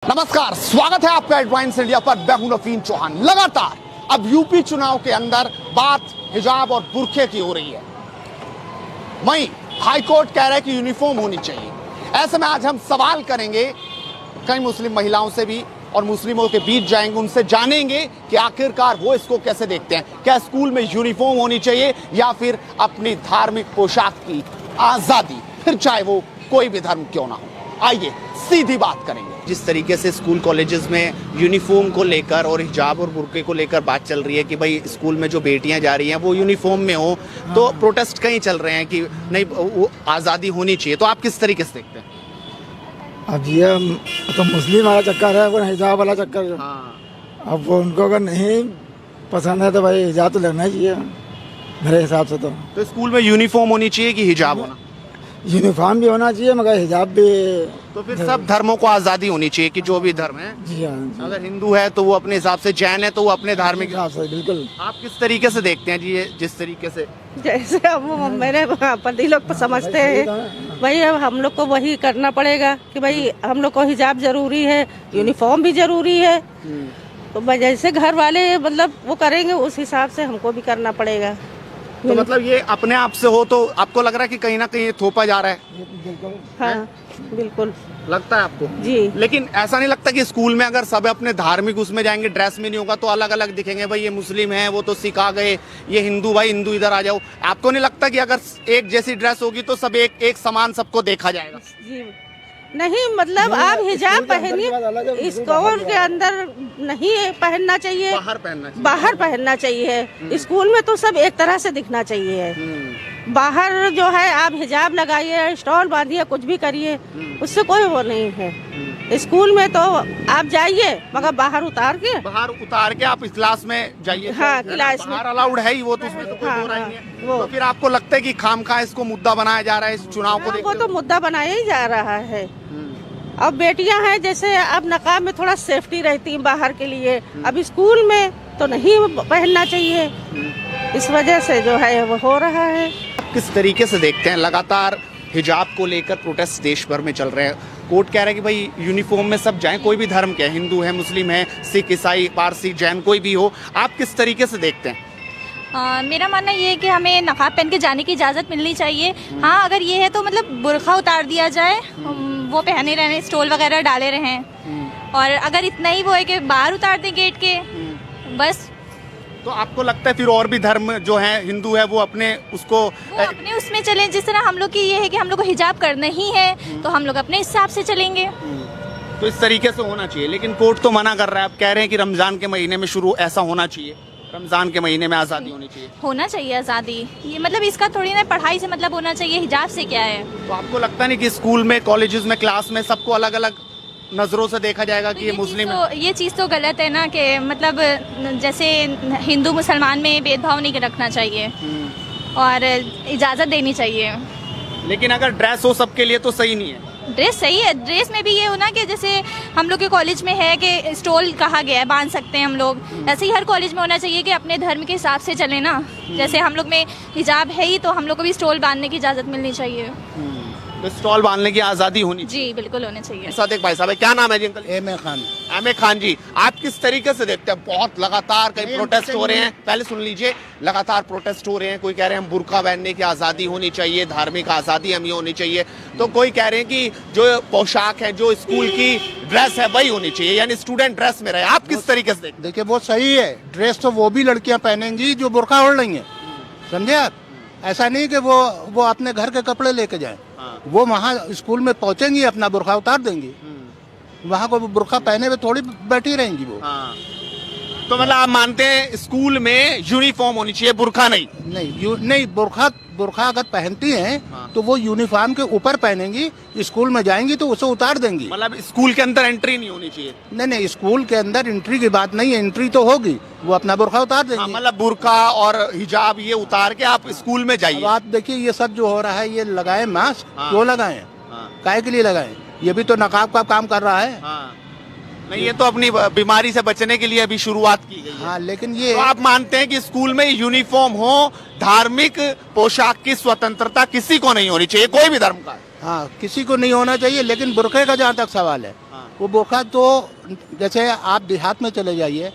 नमस्कार, स्वागत है आपका एडवांस इंडिया पर। मैं हूं नवीन चौहान। लगातार अब यूपी चुनाव के अंदर बात हिजाब और बुर्के की हो रही है। वहीं हाईकोर्ट कह रहा है कि यूनिफॉर्म होनी चाहिए। ऐसे में आज हम सवाल करेंगे कई मुस्लिम महिलाओं से भी और मुस्लिमों के बीच जाएंगे, उनसे जानेंगे कि आखिरकार वो इसको कैसे देखते हैं। क्या स्कूल में यूनिफॉर्म होनी चाहिए या फिर अपनी धार्मिक पोशाक की आजादी, फिर चाहे वो कोई भी धर्म क्यों ना हो। आइए सीधी बात करेंगे। जिस तरीके से स्कूल कॉलेजेस में यूनिफॉर्म को लेकर और हिजाब और बुर्के को लेकर बात चल रही है कि भाई स्कूल में जो बेटियां जा रही हैं वो यूनिफॉर्म में हो, तो प्रोटेस्ट कहीं चल रहे हैं कि नहीं वो आज़ादी होनी चाहिए। तो आप किस तरीके से देखते हैं? अब ये तो मुस्लिम वाला चक्कर है, वो हिजाब वाला चक्कर है। अब वो उनको अगर नहीं पसंद है तो भाई हिजाब तो लगना ही चाहिए मेरे हिसाब से। तो स्कूल में यूनिफॉर्म होनी चाहिए कि हिजाब होना? यूनिफॉर्म भी होना चाहिए मगर हिजाब भी। तो फिर सब धर्मों को आज़ादी होनी चाहिए कि जो भी धर्म है। जी हाँ, अगर हिंदू है तो वो अपने हिसाब से, जैन है तो वो अपने धार्मिक हिसाब से। बिल्कुल। आप किस तरीके से देखते हैं जी ये जिस तरीके से? जैसे अब मेरे पति लोग समझते हैं भाई, अब हम लोग को वही करना पड़ेगा कि भाई हम लोग को हिजाब जरूरी है, यूनिफॉर्म भी जरूरी है। तो जैसे घर वाले मतलब वो करेंगे उस हिसाब से हमको भी करना पड़ेगा। तो मतलब ये अपने आप से हो तो आपको लग रहा है कि कहीं ना कहीं ये थोपा जा रहा है? हाँ बिल्कुल लगता है आपको? जी। लेकिन ऐसा नहीं लगता कि स्कूल में अगर सब अपने धार्मिक उसमें जाएंगे, ड्रेस में नहीं होगा तो अलग अलग दिखेंगे, भाई ये मुस्लिम है वो तो सिख आ गए, ये हिंदू, भाई हिंदू इधर आ जाओ। आपको नहीं लगता कि अगर एक जैसी ड्रेस होगी तो सब एक समान सबको देखा जाएगा? जी नहीं, मतलब आप हिजाब पहनिए, स्कूल के अंदर नहीं पहनना चाहिए, बाहर पहनना चाहिए। बाहर पहनना चाहिए। स्कूल में तो सब एक तरह से दिखना चाहिए। बाहर जो है आप हिजाब लगाइए, स्टॉल बांधिए, कुछ भी करिए, उससे कोई वो नहीं है। स्कूल में तो आप जाइए मगर बाहर उतार के आप इस क्लास में जाइए। हाँ, क्लास में बाहर अलाउड है ही वो, तो उसमें तो कोई हाँ, दो राय नहीं है। वो। तो फिर आपको लगता है कि खामखा इसको मुद्दा बनाया जा रहा है इस चुनाव को हाँ, देखते वो तो हुए? मुद्दा बनाया ही जा रहा है। अब बेटियां हैं, जैसे अब नकाब में थोड़ा सेफ्टी रहती है बाहर के लिए, अब स्कूल में तो नहीं पहनना चाहिए, इस वजह से जो है वो हो रहा है। किस तरीके से देखते हैं? लगातार हिजाब को लेकर प्रोटेस्ट देश भर में चल रहे हैं। कोर्ट कह रहा है कि भाई यूनिफॉर्म में सब जाएं, कोई भी धर्म के, हिंदू है, मुस्लिम है, सिख, ईसाई, पारसी, जैन, कोई भी हो। आप किस तरीके से देखते हैं? मेरा मानना ये है कि हमें नकाब पहन के जाने की इजाज़त मिलनी चाहिए। हाँ, अगर ये है तो मतलब बुर्खा उतार दिया जाए, वो पहने रहने, स्टोल वगैरह डाले रहें, और अगर इतना ही वो है कि बाहर उतार दें गेट के, बस। तो आपको लगता है फिर और भी धर्म जो है, हिंदू है, वो अपने उसको वो अपने उसमें चले, जिस तरह हम लोग की ये है कि हम लोग को हिजाब करना ही है तो हम लोग अपने हिसाब से चलेंगे। तो इस तरीके से होना चाहिए। लेकिन कोर्ट तो मना कर रहा है। आप कह रहे हैं कि रमजान के महीने में शुरू ऐसा होना चाहिए, रमजान के महीने में आज़ादी होनी चाहिए। होना चाहिए आज़ादी, ये मतलब इसका थोड़ी ना पढ़ाई से मतलब होना चाहिए, हिजाब से क्या है। तो आपको लगता नहीं कि स्कूल में, कॉलेजेस में, क्लास में सबको अलग अलग नजरों से देखा जाएगा कि ये मुस्लिम है? ये चीज़ तो गलत है ना, कि मतलब जैसे हिंदू मुसलमान में भेदभाव नहीं रखना चाहिए और इजाज़त देनी चाहिए। लेकिन अगर ड्रेस हो सबके लिए तो सही नहीं है। ड्रेस सही है, ड्रेस में भी ये हो ना कि जैसे हम लोग के कॉलेज में है कि स्टॉल कहा गया है, बांध सकते हैं हम लोग, ऐसे ही हर कॉलेज में होना चाहिए कि अपने धर्म के हिसाब से चले ना। जैसे हम लोग में हिजाब है ही तो हम लोग को भी स्टॉल बांधने की इजाज़त मिलनी चाहिए। तो स्टॉल बांधने की आज़ादी होनी चाहिए। जी बिल्कुल होनी चाहिए। साथ एक भाई साहब है, क्या नाम है जी uncle? M A Khan. M Khan ji, आप किस तरीके से देखते हैं? बहुत लगातार कई प्रोटेस्ट हो रहे हैं। पहले सुन लीजिए, लगातार प्रोटेस्ट हो रहे हैं। कोई कह रहे हैं हम बुर्का पहनने की आज़ादी होनी चाहिए, धार्मिक आज़ादी हमें होनी चाहिए, तो कोई कह रहे हैं कि जो पोशाक है, जो स्कूल की ड्रेस है वही होनी चाहिए, यानी स्टूडेंट ड्रेस में रहे। आप किस तरीके से देखते हैं? देखिए वो सही है, ड्रेस तो वो भी लड़कियां पहनेंगी जो बुर्का ओढ़ रही हैं, समझे आप? ऐसा नहीं कि वो अपने घर के कपड़े लेके जाएं। वो वहाँ स्कूल में पहुंचेंगी, अपना बुर्का उतार देंगी, वहाँ को बुर्का पहने हुए थोड़ी बैठी रहेंगी वो। तो मतलब आप मानते हैं स्कूल में यूनिफॉर्म होनी चाहिए, बुर्का नहीं? नहीं, बुर्का अगर पहनती हैं तो वो यूनिफॉर्म के ऊपर पहनेंगी, स्कूल में जाएंगी तो उसे उतार देंगी। मतलब स्कूल के अंदर एंट्री नहीं होनी चाहिए? नहीं, स्कूल के अंदर एंट्री की बात नहीं है, एंट्री तो होगी, वो अपना बुर्का उतार देंगी। मतलब बुर्का और हिजाब ये उतार के आप स्कूल में जाइए। अब आप देखिए ये सब जो हो रहा है, ये लगाए मास्क, क्यों लगाए, काहे के लिए लगाए? ये भी तो नकाब का काम कर रहा है। नहीं, ये तो अपनी बीमारी से बचने के लिए अभी शुरुआत की गई है। हाँ, लेकिन ये तो आप मानते हैं कि स्कूल में यूनिफॉर्म हो, धार्मिक पोशाक की स्वतंत्रता किसी को नहीं होनी चाहिए, कोई भी धर्म का? हाँ, किसी को नहीं होना चाहिए, लेकिन बुर्के का जहाँ तक सवाल है, वो बुर्का तो जैसे आप देहात में चले जाइए,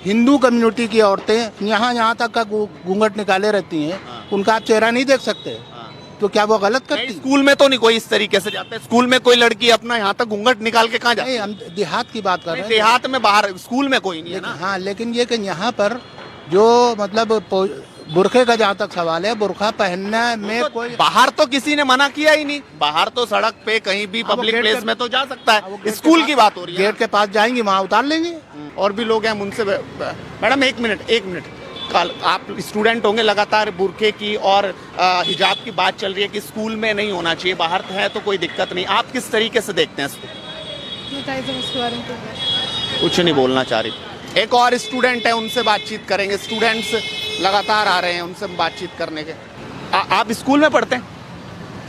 हिंदू कम्युनिटी की औरतें यहाँ तक का घूंघट निकाले रहती हैं, उनका आप चेहरा नहीं देख सकते, तो क्या वो गलत नहीं, करती? स्कूल में तो नहीं कोई इस तरीके से जाता है। स्कूल में कोई लड़की अपना यहाँ तक घूंघट निकाल के कहाँ जाती नहीं, है? हम देहात की बात कर रहे हैं। देहात में बाहर, स्कूल में कोई नहीं है ना। हाँ, लेकिन ये कि यहाँ पर जो मतलब बुरखे का जहाँ तक सवाल है, बुरखा पहनने में कोई बाहर तो किसी ने मना किया ही नहीं, बाहर तो सड़क पे कहीं भी वो पब्लिक गेट प्लेस के- में तो जा सकता वो है। गेट स्कूल के की पास- बात हो रही है। गेट के पास जाएंगे, वहाँ उतार लेंगे। और भी लोग हैं उनसे। मैडम एक मिनट, कल आप स्टूडेंट होंगे, लगातार बुरखे की और हिजाब की बात चल रही है कि स्कूल में नहीं होना चाहिए, बाहर तो है तो कोई दिक्कत नहीं, आप किस तरीके से देखते हैं इसको? कुछ नहीं बोलना चाह रही। एक और स्टूडेंट है, उनसे बातचीत करेंगे। स्टूडेंट्स लगातार आ रहे हैं, उनसे बातचीत करने के। आप स्कूल में पढ़ते हैं?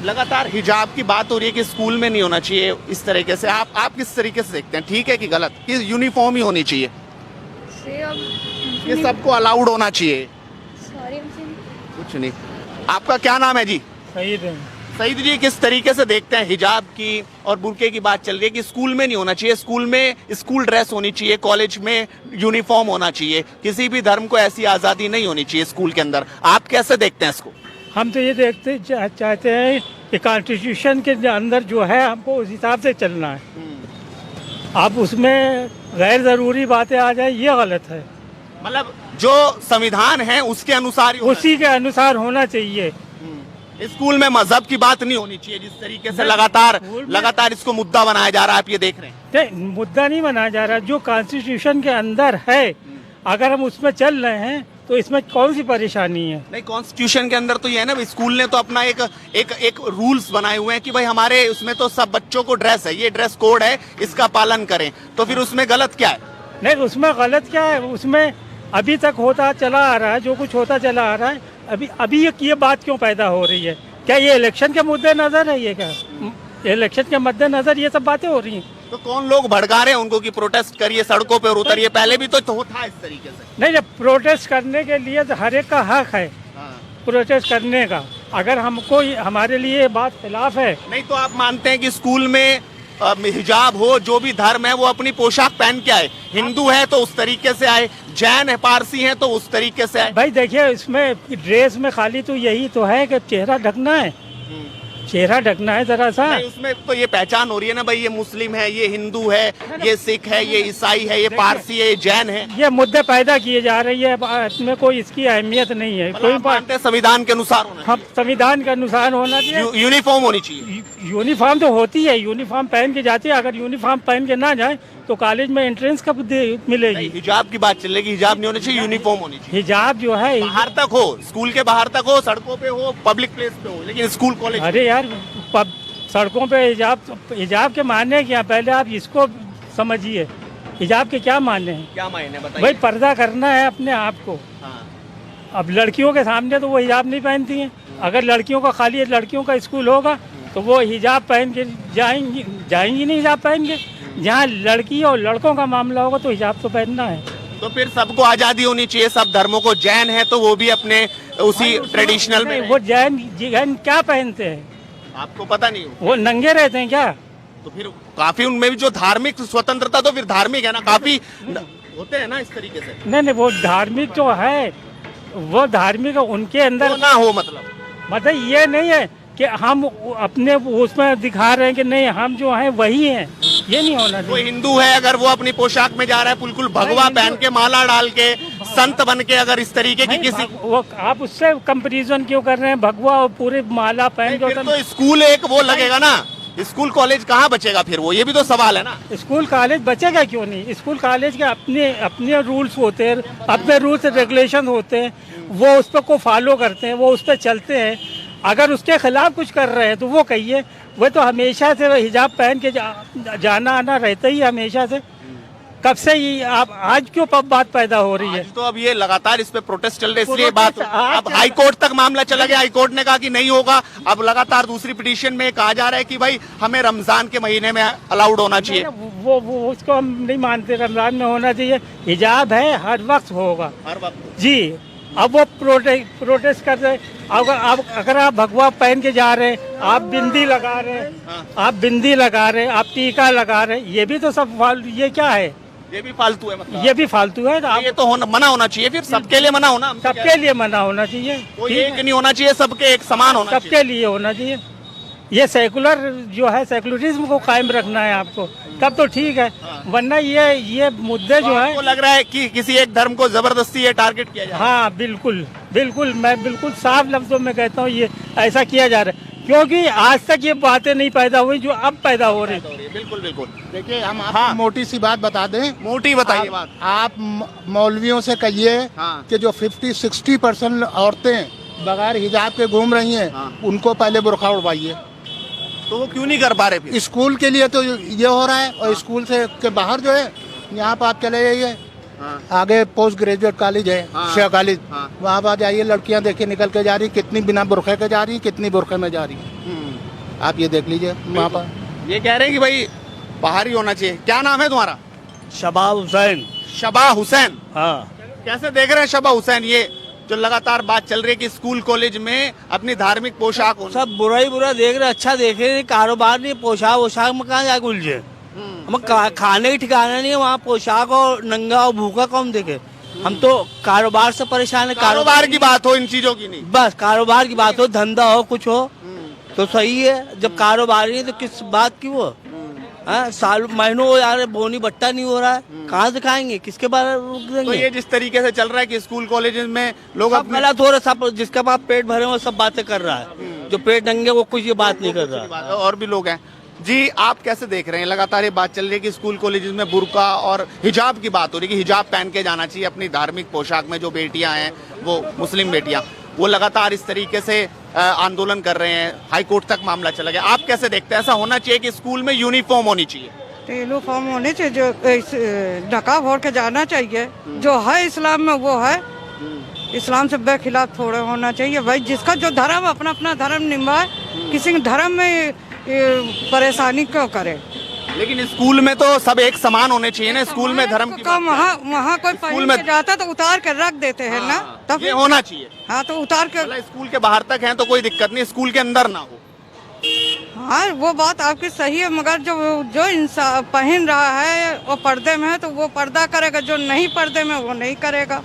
लगातार हिजाब की बात हो रही है कि स्कूल में नहीं होना चाहिए इस तरीके से, आप किस तरीके से देखते हैं? ठीक है कि गलत, कि यूनिफॉर्म ही होनी चाहिए, ये सबको अलाउड होना चाहिए? कुछ नहीं। आपका क्या नाम है जी? सईद जी, किस तरीके से देखते हैं हिजाब की और बुर्के की बात चल रही है कि स्कूल में नहीं होना चाहिए, स्कूल में स्कूल ड्रेस होनी चाहिए, कॉलेज में यूनिफॉर्म होना चाहिए, किसी भी धर्म को ऐसी आजादी नहीं होनी चाहिए स्कूल के अंदर, आप कैसे देखते हैं इसको? हम तो ये देखते चाहते हैं कि कॉन्स्टिट्यूशन के अंदर जो है हमको उस हिसाब से चलना है। अब उसमें गैर जरूरी बातें आ जाए, ये गलत है। मतलब जो संविधान है उसके अनुसार ही होना उसी के अनुसार होना चाहिए। चाहिए। स्कूल में मजहब की बात नहीं होनी चाहिए, जिस तरीके से स्कूल में- लगातार इसको मुद्दा बनाया जा रहा है, आप ये देख रहे हैं। नहीं, मुद्दा नहीं बनाया जा रहा, जो कॉन्स्टिट्यूशन के अंदर है अगर हम उसमें चल रहे हैं तो इसमें कौन सी परेशानी है? नहीं, कॉन्स्टिट्यूशन के अंदर तो ये है ना, स्कूल ने तो अपना एक रूल्स बनाए हुए हैं कि भाई हमारे उसमें तो सब बच्चों को ड्रेस है, ये ड्रेस कोड है, इसका पालन करें, तो फिर उसमें गलत क्या है? नहीं, उसमें गलत क्या है? उसमें अभी तक होता चला आ रहा है, जो कुछ होता चला आ रहा है। अभी ये बात क्यों पैदा हो रही है? क्या ये इलेक्शन के मुद्दे नजर है? ये क्या इलेक्शन के मद्देनजर ये सब बातें हो रही हैं? तो कौन लोग भड़का रहे हैं उनको कि प्रोटेस्ट करिए, सड़कों पे उतरिए? पहले भी तो था इस तरीके से। नहीं, जब प्रोटेस्ट करने के लिए तो हर एक का हक है प्रोटेस्ट करने का। अगर हमको हमारे लिए ये बात खिलाफ है। नहीं तो आप मानते हैं कि स्कूल में हिजाब हो, जो भी धर्म है वो अपनी पोशाक पहन के आए, हिंदू है तो उस तरीके से आए, जैन है, पारसी है तो उस तरीके से आए? भाई देखिए, इसमें ड्रेस में खाली तो यही तो है कि चेहरा ढकना है, चेहरा ढकना है जरा सा। नहीं, उसमें तो ये पहचान हो रही है ना भाई, ये मुस्लिम है, ये हिंदू है, ये सिख है, ये ईसाई है, ये पारसी है, ये जैन है। ये मुद्दे पैदा किए जा रही है, इसमें कोई इसकी अहमियत नहीं है। कोई आप मानते हैं संविधान के अनुसार होना हम संविधान के अनुसार होना चाहिए। यूनिफॉर्म होनी चाहिए। यूनिफॉर्म तो होती है, यूनिफॉर्म पहन के जाती है। अगर यूनिफॉर्म पहन के ना जाए तो कॉलेज में एंट्रेंस कब मिलेगी? हिजाब की बात चलेगी, हिजाब नहीं होनी चाहिए, यूनिफॉर्म होनी चाहिए। हिजाब जो है बाहर तक हो, स्कूल के बाहर तक हो, सड़कों पे हो, पब्लिक प्लेस पे हो, लेकिन स्कूल कॉलेज अरे यार, सड़कों पे हिजाब के मायने क्या? पहले आप इसको समझिए, हिजाब के क्या मायने हैं? क्या मायने बताइए? भाई पर्दा करना है अपने आप को। अब लड़कियों के सामने तो वो हिजाब नहीं पहनती हैं। अगर लड़कियों का खाली लड़कियों का स्कूल होगा तो वो हिजाब पहन के जाएंगी नहीं हिजाब पहन के। जहाँ लड़की और लड़कों का मामला होगा तो हिजाब तो पहनना है। तो फिर सबको आजादी होनी चाहिए, सब धर्मों को। जैन है तो वो भी अपने उसी ट्रेडिशनल में। वो जैन क्या पहनते हैं? आपको पता नहीं हो? वो नंगे रहते हैं क्या? तो फिर काफी उनमें भी जो धार्मिक स्वतंत्रता, तो फिर धार्मिक है ना, काफी होते हैं ना इस तरीके से। नहीं, वो धार्मिक जो है वो धार्मिक उनके अंदर तो ना हो, मतलब ये नहीं है कि हम अपने उसमें दिखा रहे हैं कि नहीं हम जो हैं वही हैं, ये नहीं होना वो चाहिए। हिंदू है, अगर वो अपनी पोशाक में जा रहा है, बिल्कुल भगवा पहन के, माला डाल के, संत बन के, अगर इस तरीके की किसी वो आप उससे कंपैरिजन क्यों कर रहे हैं? भगवा और पूरे माला पहन के फिर तो स्कूल एक वो लगेगा ना, स्कूल कॉलेज कहाँ बचेगा फिर? वो ये भी तो सवाल है ना। स्कूल कॉलेज बचेगा क्यों नहीं? स्कूल कॉलेज के अपने अपने रूल्स होते हैं, अपने रूल्स रेगुलेशन होते हैं, वो उस पर को फॉलो करते हैं, वो उस पर चलते हैं। अगर उसके खिलाफ कुछ कर रहे हैं तो वो कहिए। वो तो हमेशा से हिजाब पहन के जाना आना रहता ही हमेशा से। कब से ही आप आज क्यों बात पैदा हो रही है? तो अब ये लगातार इस पे प्रोटेस्ट चल रहे, इसलिए बात अब हाई कोर्ट तक मामला चला गया। हाई कोर्ट ने कहा कि नहीं होगा। अब लगातार दूसरी पिटीशन में कहा जा रहा है कि भाई हमें रमजान के महीने में अलाउड होना चाहिए। वो उसको हम नहीं मानते, रमजान में होना चाहिए। हिजाब है हर वक्त होगा, हर वक्त जी। अब वो प्रोटेस्ट कर रहे अगर आप भगवा पहन के जा रहे, आप बिंदी लगा रहे, आप टीका लगा रहे, ये भी तो सब ये क्या है? ये भी फालतू है, मतलब ये भी फालतू है। ये तो मना होना चाहिए, फिर सबके लिए मना होना, सबके लिए मना होना चाहिए, कोई एक नहीं होना चाहिए, सबके एक समान होना चाहिए, सबके लिए होना चाहिए। ये सेकुलर जो है, सेकुलरिज्म को कायम रखना है आपको, तब तो ठीक है। वरना ये मुद्दे जो है, आपको लग रहा है कि किसी एक धर्म को जबरदस्ती ये टारगेट किया जा रहा है? हाँ बिल्कुल बिल्कुल, मैं बिल्कुल साफ लफ्जों में कहता हूँ ये ऐसा किया जा रहा है, क्योंकि आज तक ये बातें नहीं पैदा हुई जो अब पैदा हो रही। बिल्कुल बिल्कुल। देखिए हम आपको मोटी सी बात बता दें, मोटी बताइए बात। आप मौलवियों से कहिए कि जो 50-60% औरतें बगैर हिजाब के घूम रही हैं, उनको पहले बुर्का उड़वाइए। तो वो क्यों नहीं कर पा रहे फिर? स्कूल के लिए तो ये हो रहा है, और स्कूल से के बाहर जो है, यहाँ पर आप चले जाइए, आगे पोस्ट ग्रेजुएट कॉलेज है, शेख कॉलेज, वहाँ पर जाइए, लड़कियाँ देखिए निकल के जा रही, कितनी बिना बुर्के के जा रही, कितनी बुर्के में जा रही, आप ये देख लीजिए वहाँ पर। ये कह रहे हैं कि भाई बाहर ही होना चाहिए। क्या नाम है तुम्हारा? शबाह हुसैन। शबाह हुसैन। हाँ, कैसे देख रहे हैं शबाह हुसैन, ये जो लगातार बात चल रही है कि स्कूल कॉलेज में अपनी धार्मिक पोशाक होना? सब बुरा ही बुरा देख रहे, अच्छा देख रहे हैं, कारोबार नहीं, पोशाक वोशाक में कहाँ जाके उलझे। हम खाने की ठिकाना नहीं है वहाँ, पोशाक और नंगा और भूखा कौन देखे। हम तो कारोबार से परेशान है। कारोबार की बात हो, इन चीजों की नहीं, बस कारोबार की बात हो, धंधा हो, कुछ हो तो सही है। जब कारोबार नहीं है तो किस बात की वो साल महीनों हो जा रहे, बोनी बट्टा नहीं हो रहा है, कहाँ से खाएंगे, किसके बारे में? तो ये जिस तरीके से चल रहा है कि स्कूल कॉलेज में लोग अपने गलत हो रहा, सब जिसका पास पेट भरे वो सब बातें कर रहा है, जो पेट नंगे वो कुछ ये बात नहीं कर रहा। और भी लोग हैं जी। आप कैसे देख रहे हैं, लगातार ये बात चल रही है कि स्कूल कॉलेज में बुर्का और हिजाब की बात हो रही है कि हिजाब पहन के जाना चाहिए, अपनी धार्मिक पोशाक में। जो बेटियां हैं वो मुस्लिम बेटियां, वो लगातार इस तरीके से आंदोलन कर रहे हैं, हाई कोर्ट तक मामला चला गया। आप कैसे देखते हैं, ऐसा होना चाहिए कि स्कूल में यूनिफॉर्म होनी चाहिए? तो यूनिफॉर्म होने चाहिए, जो नकाब ओढ़ के जाना चाहिए, जो है इस्लाम में वो है, इस्लाम से बेखिलाफ थोड़ा होना चाहिए। भाई जिसका जो धर्म अपना अपना धर्म निभाए, किसी धर्म में परेशानी क्यों करे? लेकिन स्कूल में तो सब एक समान होने चाहिए ना, स्कूल में धर्म की बात वहाँ कोई पहन के जाता तो उतार के रख देते हैं ना, तब ये होना चाहिए। हाँ तो उतार के, स्कूल के बाहर तक है तो कोई दिक्कत नहीं, स्कूल के अंदर ना हो। हाँ वो बात आपकी सही है, मगर जो इंसान पहन रहा है वो पर्दे में है तो वो पर्दा करेगा, जो नहीं पर्दे में वो नहीं करेगा।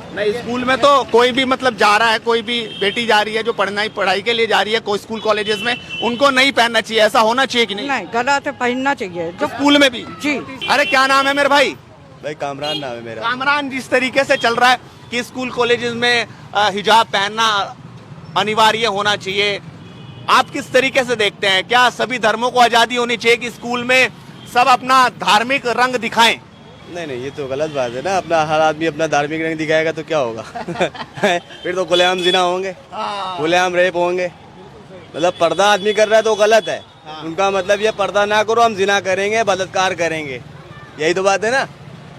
नहीं, स्कूल में तो कोई भी मतलब जा रहा है, कोई भी बेटी जा रही है जो पढ़ाई के लिए जा रही है, कोई स्कूल कॉलेजेस में, उनको नहीं पहनना चाहिए, ऐसा होना चाहिए कि नहीं? नहीं, गलत है, पहनना चाहिए जो स्कूल में भी। जी। अरे क्या नाम है मेरे भाई? भाई कामरान नाम है मेरा। कामरान, जिस तरीके से चल रहा है कि स्कूल कॉलेजेस में हिजाब पहनना अनिवार्य होना चाहिए, आप किस तरीके से देखते हैं? क्या सभी धर्मों को आजादी होनी चाहिए कि स्कूल में सब अपना धार्मिक रंग दिखाएं? नहीं, ये तो गलत बात है ना, अपना हर आदमी अपना धार्मिक रंग दिखाएगा तो क्या होगा? फिर तो खुलेआम जिना होंगे, खुलेआम रेप होंगे। मतलब पर्दा आदमी कर रहा है तो गलत है, उनका मतलब ये पर्दा ना करो, हम जिना करेंगे, बलात्कार करेंगे, यही तो बात है ना।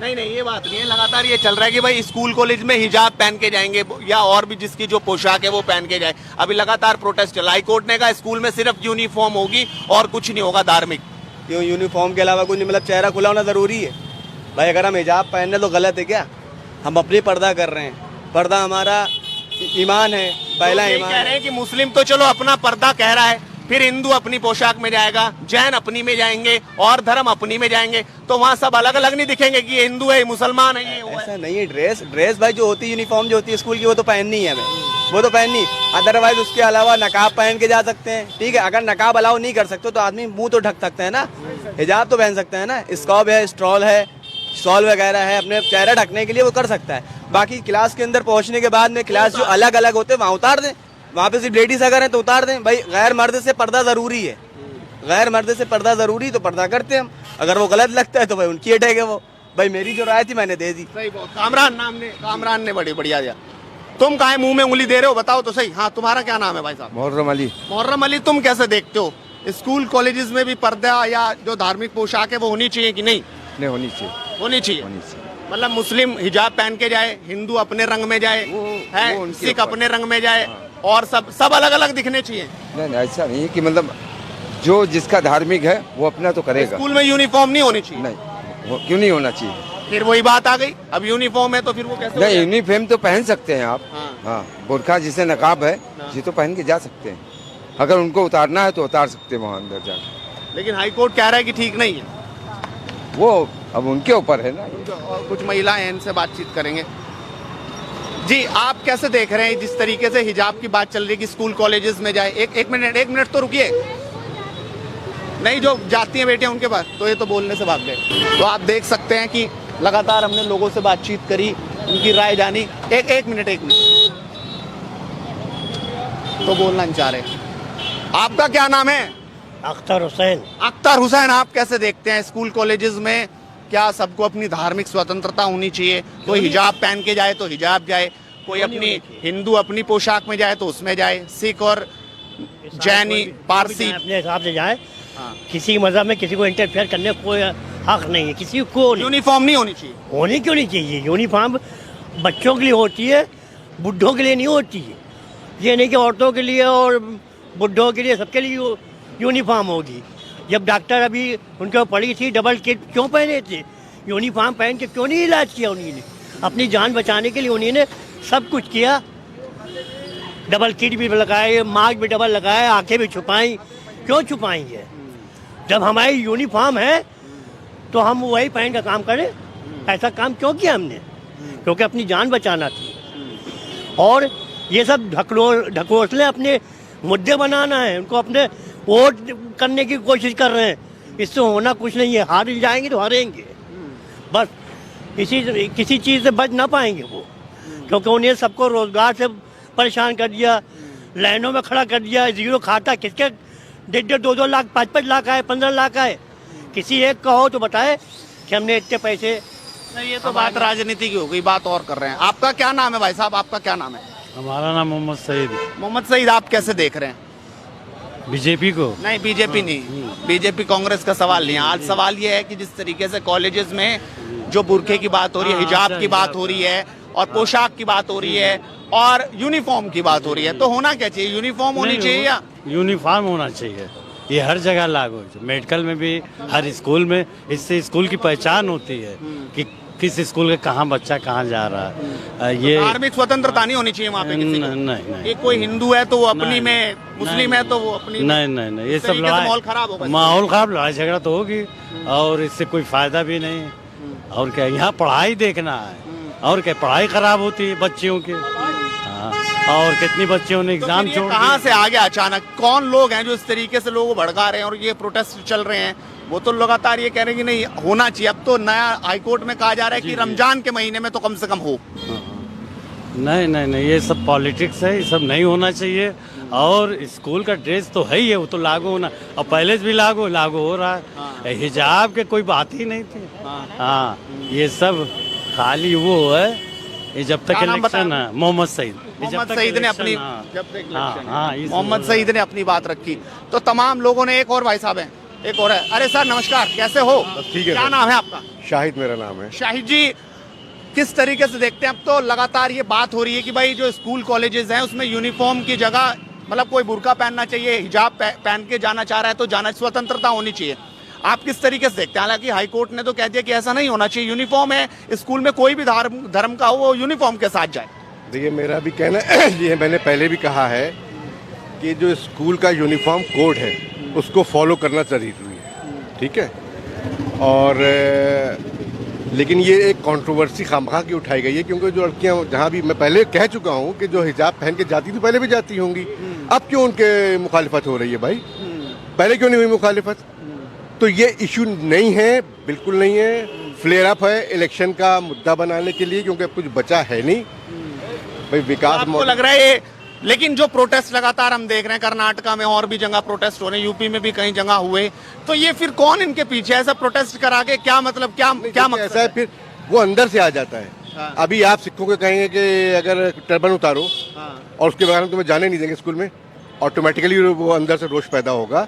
नहीं, ये बात नहीं है। लगातार ये चल रहा है कि भाई स्कूल कॉलेज में हिजाब पहन के जाएंगे, या और भी जिसकी जो पोशाक है वो पहन के जाए। अभी लगातार प्रोटेस्ट चला, हाई कोर्ट ने कहा स्कूल में सिर्फ यूनिफॉर्म होगी और कुछ नहीं होगा धार्मिक। क्यों यूनिफॉर्म के अलावा कुछ नहीं, मतलब चेहरा खुला होना जरूरी है भाई? अगर हम हिजाब पहनने तो गलत है क्या? हम अपनी पर्दा कर रहे हैं, पर्दा हमारा ईमान है, पहला ईमान। कह रहे हैं कि मुस्लिम तो चलो अपना पर्दा कह रहा है, फिर हिंदू अपनी पोशाक में जाएगा, जैन अपनी में जाएंगे और धर्म अपनी में जाएंगे, तो वहाँ सब अलग अलग नहीं दिखेंगे कि ये हिंदू है, मुसलमान है, ये ऐसा नहीं है। ड्रेस भाई जो होती है, यूनिफॉर्म जो होती है स्कूल की, वो तो पहननी है हमें, वो तो पहननी। अदरवाइज उसके अलावा नकाब पहन के जा सकते हैं, ठीक है। अगर नकाब अलाउ नहीं कर सकते तो आदमी मुंह तो ढक सकते हैं ना, हिजाब तो पहन सकते हैं ना, स्कॉब है, स्ट्रॉल है, शॉल वगैरह है, अपने चेहरा ढकने के लिए वो कर सकता है। बाकी क्लास के अंदर पहुंचने के बाद में क्लास जो अलग अलग होते हैं वहाँ उतार दें, वहाँ पे सिर्फ लेडीज अगर है तो उतार दें। भाई गैर मर्द से पर्दा जरूरी है, गैर मर्द से पर्दा जरूरी, तो पर्दा करते हैं हम। अगर वो गलत लगता है तो भाई उनकी अटैक है वो। भाई मेरी जो राय थी मैंने दे दी। सही बहुत। कामरान ने बड़ी बढ़िया दिया। तुम काहे मुंह में उंगली दे रहे हो, बताओ तो सही। हाँ, तुम्हारा क्या नाम है भाई साहब? मोहर्रम अली। मोहर्रम अली, तुम कैसे देखते हो, स्कूल कॉलेजेस में भी पर्दा या जो धार्मिक पोशाक है वो होनी चाहिए कि नहीं? नहीं, होनी चाहिए। होनी चाहिए। मतलब मुस्लिम हिजाब पहन के जाए, हिंदू अपने रंग में जाए, है सिख अपने रंग में जाए, और सब अलग अलग दिखने चाहिए। नहीं, ऐसा नहीं है कि मतलब जो जिसका धार्मिक है वो अपना तो करेगा। स्कूल में यूनिफॉर्म नहीं होनी चाहिए? नहीं, क्यों नहीं होना चाहिए? फिर वही बात आ गई, अब यूनिफॉर्म है तो फिर वो कैसे? नहीं, यूनिफॉर्म तो पहन सकते हैं आप, हाँ, बुरखा जिसे नकाब है ये तो पहन के जा सकते हैं। अगर उनको उतारना है तो उतार सकते हैं वहाँ अंदर जाकर। लेकिन हाई कोर्ट कह रहा है कि ठीक नहीं है। वो अब उनके ऊपर है ना। और कुछ महिलाएं हैं, इनसे बातचीत करेंगे। जी, आप कैसे देख रहे हैं जिस तरीके से हिजाब की बात चल रही है कि स्कूल कॉलेजेस में जाए? एक मिनट तो रुकिए। नहीं, जो जाती हैं बेटियां उनके पास, तो ये तो बोलने से भाग गए। तो आप देख सकते हैं कि लगातार हमने लोगों से बातचीत करी, उनकी राय जानी। एक मिनट तो बोलना नहीं चाह रहे। आपका क्या नाम है? अख्तर हुसैन। अख्तर हुसैन, आप कैसे देखते हैं स्कूल कॉलेजेस में क्या सबको अपनी धार्मिक स्वतंत्रता होनी चाहिए? कोई हिजाब पहन के जाए तो हिजाब जाए, कोई अपनी हिंदू अपनी पोशाक में जाए तो उसमें जाए, सिख और जैनी पारसी अपने हिसाब से जाए। किसी मजहब में किसी को इंटरफेयर करने का कोई हक नहीं है, किसी को नहीं। यूनिफॉर्म नहीं होनी चाहिए। होनी क्यों नहीं चाहिए? यूनिफॉर्म बच्चों के लिए होती है, बुढ़ों के लिए नहीं होती है। ये नहीं कि औरतों के लिए और बुढ़ों के लिए, सबके लिए यूनिफॉर्म होगी। जब डॉक्टर अभी उनके पड़ी थी, डबल किट क्यों पहने थे? यूनिफॉर्म पहन के क्यों नहीं इलाज किया उन्होंने? अपनी जान बचाने के लिए उन्होंने सब कुछ किया। डबल किट भी लगाए, मास्क भी डबल लगाए, आंखें भी छुपाई। क्यों छुपाएंगे? जब हमारी यूनिफॉर्म है तो हम वही पहन का काम करें। ऐसा काम क्यों किया हमने? क्योंकि अपनी जान बचाना थी। और ये सब ढकोसले अपने मुद्दे बनाना है, उनको अपने वोट करने की कोशिश कर रहे हैं। इससे होना कुछ नहीं है। हार जाएंगे तो हारेंगे, बस किसी चीज़ से बच ना पाएंगे वो। क्योंकि उन्हें सबको रोजगार से परेशान कर दिया, लाइनों में खड़ा कर दिया। जीरो खाता किसके 1.5-2 लाख 5-5 लाख आए, 15 लाख आए। किसी एक का हो तो बताए कि हमने इतने पैसे। नहीं, ये तो बात राजनीति की हो गई, बात और कर रहे हैं। आपका क्या नाम है भाई साहब? आपका क्या नाम है? हमारा नाम मोहम्मद सईद। मोहम्मद सईद, आप कैसे देख रहे हैं? बीजेपी को? नहीं, बीजेपी नहीं, बीजेपी कांग्रेस का सवाल नहीं है। आज सवाल ये है कि जिस तरीके से कॉलेजेस में जो बुरखे की बात हो रही है, हिजाब की बात हो रही है और पोशाक की बात हो रही है और यूनिफॉर्म की बात हो रही है, तो होना क्या चाहिए? यूनिफॉर्म होनी चाहिए या यूनिफॉर्म होना चाहिए? ये हर जगह लागू है, मेडिकल में भी, हर स्कूल में। इससे स्कूल की पहचान होती है कि किस स्कूल के कहाँ बच्चा कहाँ जा रहा है। ये धार्मिक स्वतंत्रता नहीं होनी चाहिए वहाँ पे किसी को? नहीं। कोई हिंदू है तो वो अपनी में, मुस्लिम है तो वो अपनी। नहीं, ये सब माहौल खराब होगा। माहौल खराब, लड़ाई झगड़ा तो होगी और इससे कोई फायदा भी नहीं। और क्या, यहाँ पढ़ाई देखना है और क्या, पढ़ाई खराब होती है बच्चियों की। और कितनी बच्चियों ने एग्जाम छोड़। कहाँ से आ गया अचानक? कौन लोग हैं जो इस तरीके से लोगों को भड़का रहे हैं और ये प्रोटेस्ट चल रहे हैं? वो तो लगातार ये कह रहे हैं कि नहीं होना चाहिए। अब तो नया हाईकोर्ट में कहा जा रहा है कि रमजान के महीने में तो कम से कम हो। नहीं, ये सब पॉलिटिक्स है, ये सब नहीं होना चाहिए। और स्कूल का ड्रेस तो है ही है, वो तो लागू होना, और पहले से भी लागू हो रहा है। हिजाब के कोई बात ही नहीं थी। हाँ, ये सब खाली वो है। ये जब तक इलेक्शन है। मोहम्मद सईद। मोहम्मद सईद ने अपनी मोहम्मद सईद ने अपनी बात रखी तो तमाम लोगों ने। एक और भाई साहब हैं, एक और है। अरे सर नमस्कार, कैसे हो? ठीक है। क्या नाम है आपका? शाहिद मेरा नाम है। शाहिद जी, किस तरीके से देखते हैं? अब तो लगातार ये बात हो रही है कि भाई जो स्कूल कॉलेजेस हैं उसमें यूनिफॉर्म की जगह मतलब कोई बुर्का पहनना चाहिए, हिजाब पहन के जाना चाह रहा है तो जाना, स्वतंत्रता होनी चाहिए। आप किस तरीके से देखते हैं? हालांकि हाई कोर्ट ने तो कह दिया कि ऐसा नहीं होना चाहिए, यूनिफॉर्म है, स्कूल में कोई भी धर्म का हो वो यूनिफॉर्म के साथ जाए। देखिए, मेरा भी कहना ये है, मैंने पहले भी कहा है कि जो स्कूल का यूनिफॉर्म कोड है उसको फॉलो करना जरूरी है, ठीक है। और लेकिन ये एक कंट्रोवर्सी खामखा की उठाई गई है, क्योंकि जो लड़कियां जहाँ भी, मैं पहले कह चुका हूँ कि जो हिजाब पहन के जाती थी पहले भी जाती होंगी, अब क्यों उनके मुखालिफत हो रही है भाई? पहले क्यों नहीं हुई मुखालिफत? तो ये इशू नहीं है, बिल्कुल नहीं है। फ्लेयर अप है इलेक्शन का मुद्दा बनाने के लिए, क्योंकि अब कुछ बचा है नहीं भाई। विकास आपको लग रहा है ये? लेकिन जो प्रोटेस्ट लगातार हम देख रहे हैं, कर्नाटका में और भी जगह प्रोटेस्ट हो रहे हैं, यूपी में भी कई जगह हुए, तो ये फिर कौन इनके पीछे? ऐसा प्रोटेस्ट करा के क्या मतलब, क्या मकसद ऐसा है? फिर वो अंदर से आ जाता है। अभी आप सिखों को कहेंगे कि अगर टर्बन उतारो और उसके बाद तुम्हें जाने नहीं देंगे स्कूल में, ऑटोमेटिकली वो अंदर से रोष पैदा होगा।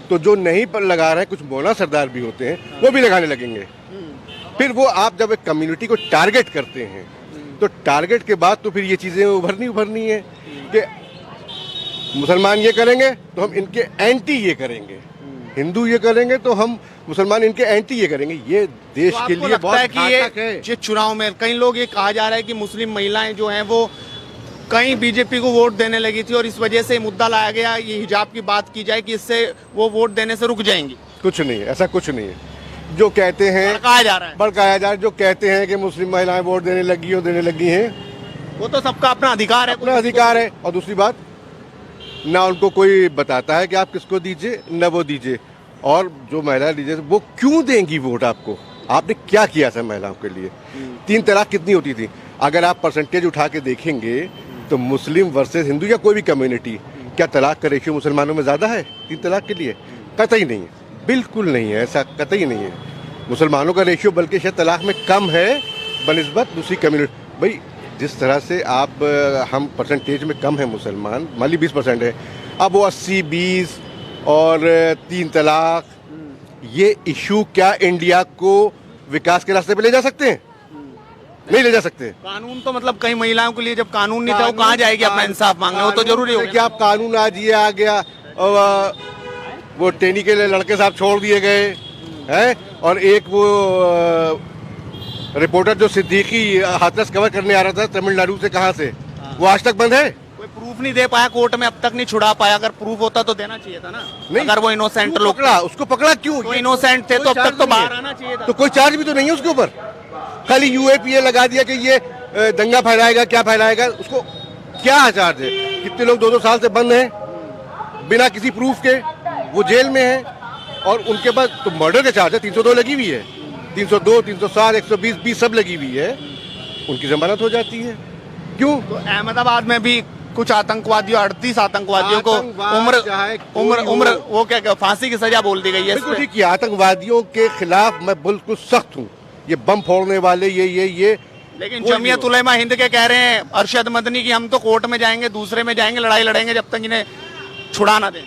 तो जो नहीं पर लगा रहे हैं, कुछ मौलाना सरदार भी होते हैं, वो भी लगाने लगेंगे। फिर वो आप जब एक कम्युनिटी को टारगेट करते हैं तो टारगेट के बाद तो फिर ये चीज़ें उभरनी है कि मुसलमान ये करेंगे तो हम इनके एंटी ये करेंगे, हिंदू ये करेंगे तो हम मुसलमान इनके एंटी ये करेंगे। ये देश के लिए बहुत घातक है। ये चुनाव में कई लोग ये कहा जा रहा है कि मुस्लिम महिलाएं जो हैं वो कहीं बीजेपी को वोट देने लगी थी और इस वजह से मुद्दा लाया गया, ये हिजाब की बात की जाए कि इससे वो वोट देने से रुक जाएंगी। कुछ नहीं है, ऐसा कुछ नहीं है। जो कहते हैं भड़काया जा रहा है, भड़काया जा रहा है। जो कहते हैं कि मुस्लिम महिलाएं वोट देने लगी हैं, वो तो सबका अपना अधिकार है, अपना अधिकार है। और दूसरी बात, ना उनको कोई बताता है कि आप किसको दीजिए, न वो दीजिए। और जो महिला दीजिए वो क्यों देंगी वोट आपको? आपने क्या किया था महिलाओं के लिए? 3 तलाक कितनी होती थी? अगर आप परसेंटेज उठा के देखेंगे तो मुस्लिम वर्सेस हिंदू या कोई भी कम्युनिटी, क्या तलाक का रेशियो मुसलमानों में ज़्यादा है 3 तलाक के लिए? कतई नहीं है, बिल्कुल नहीं है, ऐसा कतई नहीं है। मुसलमानों का रेशियो बल्कि शायद तलाक में कम है बनिस्बत दूसरी कम्युनिटी। भाई जिस तरह से आप हम परसेंटेज में कम है मुसलमान, मान ली 20% है, अब वो 80-20 और 3 तलाक, ये इशू क्या इंडिया को विकास के रास्ते पे ले जा सकते हैं? नहीं ले जा सकते। कानून तो मतलब कई महिलाओं के लिए जब कानून नहीं था वो कहाँ जाएगी अपना इंसाफ मांगने? वो तो जरूरी हो कि आप कानून आज ये आ गया और वो टेनी के लिए लड़के साहब छोड़ दिए गए हैं, और एक वो रिपोर्टर जो सिद्दीकी हाथरस कवर करने आ रहा था तमिलनाडु से, कहाँ से, वो आज तक बंद है। कोई प्रूफ नहीं दे पाया कोर्ट में, अब तक नहीं छुड़ा पाया। अगर प्रूफ होता तो देना चाहिए था ना। नहीं, अगर वो इनोसेंट लोग पकड़ा, उसको पकड़ा क्यों? तो इनोसेंट थे तो अब तक तो बाहर आना चाहिए था। तो कोई चार्ज भी तो नहीं है उसके ऊपर, खाली यूएपीए लगा दिया कि ये दंगा फैलाएगा, क्या फैलाएगा, उसको क्या चार्ज है? कितने लोग 2-2 साल से बंद हैं बिना किसी प्रूफ के, वो जेल में है, और उनके पास तो मर्डर के चार्ज है, 302 लगी हुई है, 302, 307, 120 सब लगी हुई है, उनकी जमानत हो जाती है। क्यों? तो अहमदाबाद में भी कुछ आतंकवादियों, 38 आतंकवादियों को उम्र वो क्या फांसी की सजा बोल दी गई है। बिल्कुल ठीक है, आतंकवादियों के खिलाफ मैं बिल्कुल सख्त हूँ। ये बम फोड़ने वाले ये लेकिन जमीयत उलेमा हिंद के कह रहे हैं अरशद मदनी की हम तो कोर्ट में जाएंगे, दूसरे में जाएंगे, लड़ाई लड़ेंगे जब तक इन्हें छुड़ा ना दें।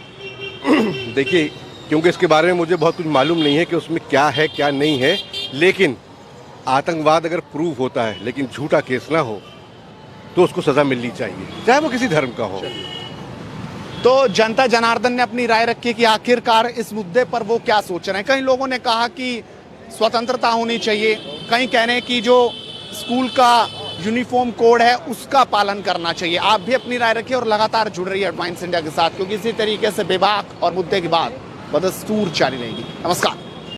देखिए, क्योंकि इसके बारे में मुझे बहुत कुछ मालूम नहीं है कि उसमें क्या है क्या नहीं है, लेकिन आतंकवाद अगर प्रूव होता है लेकिन झूठा केस ना हो तो उसको सजा मिलनी चाहिए, चाहे वो किसी धर्म का हो। तो जनता जनार्दन ने अपनी राय रखी कि आखिरकार इस मुद्दे पर वो क्या सोच रहे हैं। कई लोगों ने कहा कि स्वतंत्रता होनी चाहिए, कहीं कह रहे हैं कि जो स्कूल का यूनिफॉर्म कोड है उसका पालन करना चाहिए। आप भी अपनी राय रखिए और लगातार जुड़ रही है हेडलाइंस इंडिया के साथ, क्योंकि इसी तरीके से बेबाक और मुद्दे की बात बदस्तूर जारी रहेगी। नमस्कार।